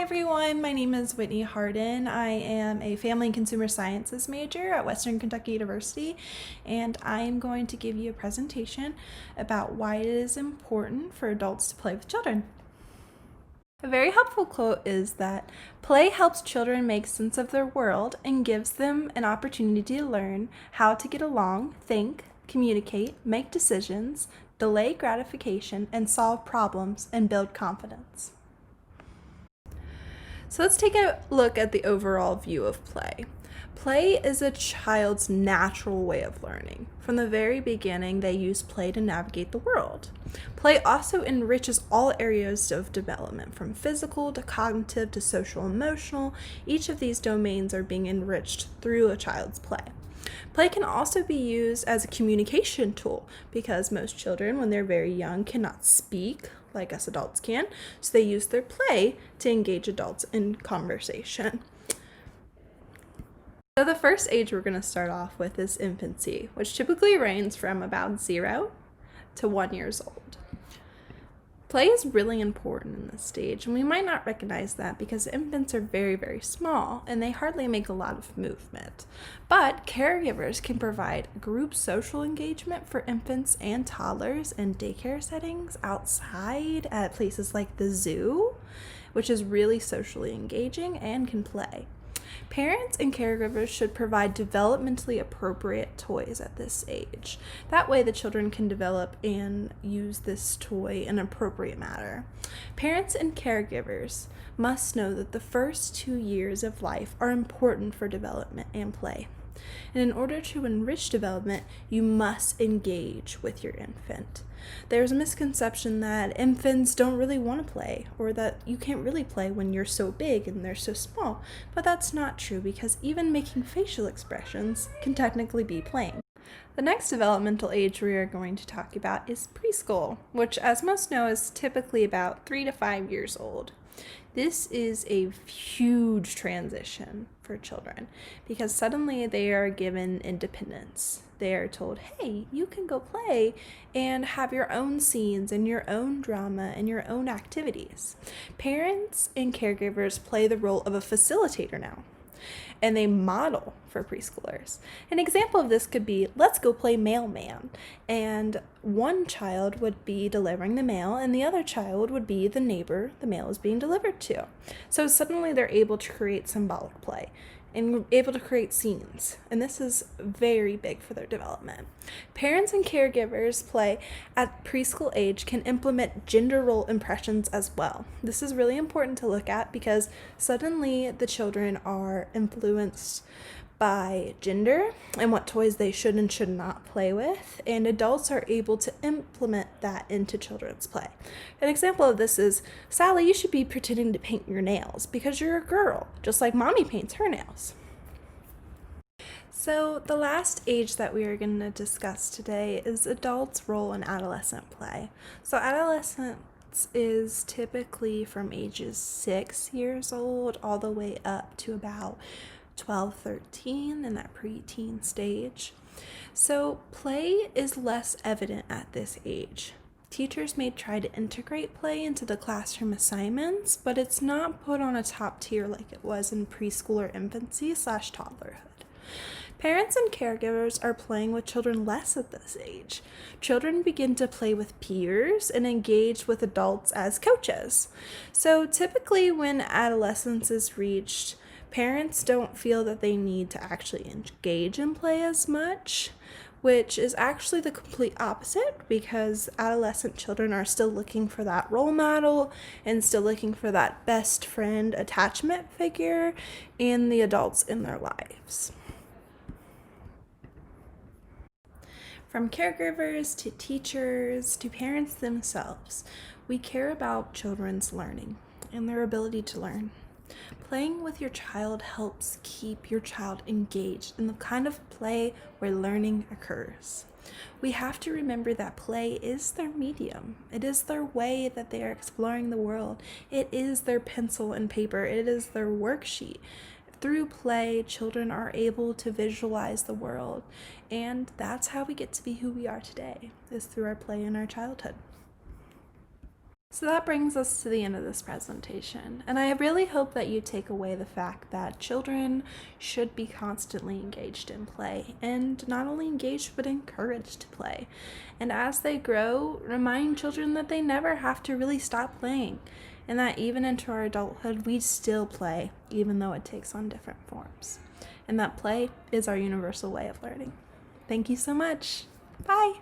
everyone, my name is Whitney Harden. I am a Family and Consumer Sciences major at Western Kentucky University, and I am going to give you a presentation about why it is important for adults to play with children. A very helpful quote is that play helps children make sense of their world and gives them an opportunity to learn how to get along, think, communicate, make decisions, delay gratification, and solve problems and build confidence. So let's take a look at the overall view of play. Play is a child's natural way of learning. From the very beginning, they use play to navigate the world. Play also enriches all areas of development, from physical to cognitive to social emotional. Each of these domains are being enriched through a child's play. Play can also be used as a communication tool because most children, when they're very young, cannot speak like us adults can, so they use their play to engage adults in conversation. So the first age we're going to start off with is infancy, which typically ranges from about 0 to 1 year old. Play is really important in this stage, and we might not recognize that because infants are very, very small and they hardly make a lot of movement. But caregivers can provide group social engagement for infants and toddlers in daycare settings, outside at places like the zoo, which is really socially engaging and can play. Parents and caregivers should provide developmentally appropriate toys at this age. That way the children can develop and use this toy in an appropriate manner. Parents and caregivers must know that the first 2 years of life are important for development and play. And in order to enrich development, you must engage with your infant. There's a misconception that infants don't really want to play, or that you can't really play when you're so big and they're so small. But that's not true, because even making facial expressions can technically be playing. The next developmental age we are going to talk about is preschool, which, as most know, is typically about 3 to 5 years old. This is a huge transition for children because suddenly they are given independence. They are told, hey, you can go play and have your own scenes and your own drama and your own activities. Parents and caregivers play the role of a facilitator now, and they model for preschoolers. An example of this could be, let's go play mailman. And one child would be delivering the mail and the other child would be the neighbor the mail is being delivered to. So suddenly they're able to create symbolic play and able to create scenes. And this is very big for their development. Parents and caregivers play at preschool age can implement gender role impressions as well. This is really important to look at because suddenly the children are influenced by gender and what toys they should and should not play with, and adults are able to implement that into children's play. An example of this is, Sally, you should be pretending to paint your nails because you're a girl, just like mommy paints her nails. So the last age that we are going to discuss today is adults' role in adolescent play. So adolescence is typically from ages 6 years old all the way up to about 12, 13 in that preteen stage. So play is less evident at this age. Teachers may try to integrate play into the classroom assignments, but it's not put on a top tier like it was in preschool or infancy/toddlerhood. Parents and caregivers are playing with children less at this age. Children begin to play with peers and engage with adults as coaches. So typically when adolescence is reached, parents don't feel that they need to actually engage in play as much, which is actually the complete opposite because adolescent children are still looking for that role model and still looking for that best friend attachment figure in the adults in their lives. From caregivers to teachers to parents themselves, we care about children's learning and their ability to learn. Playing with your child helps keep your child engaged in the kind of play where learning occurs. We have to remember that play is their medium. It is their way that they are exploring the world. It is their pencil and paper. It is their worksheet. Through play, children are able to visualize the world, and that's how we get to be who we are today, is through our play in our childhood. So that brings us to the end of this presentation, and I really hope that you take away the fact that children should be constantly engaged in play, and not only engaged but encouraged to play. And as they grow, remind children that they never have to really stop playing, and that even into our adulthood we still play, even though it takes on different forms, and that play is our universal way of learning. Thank you so much. Bye!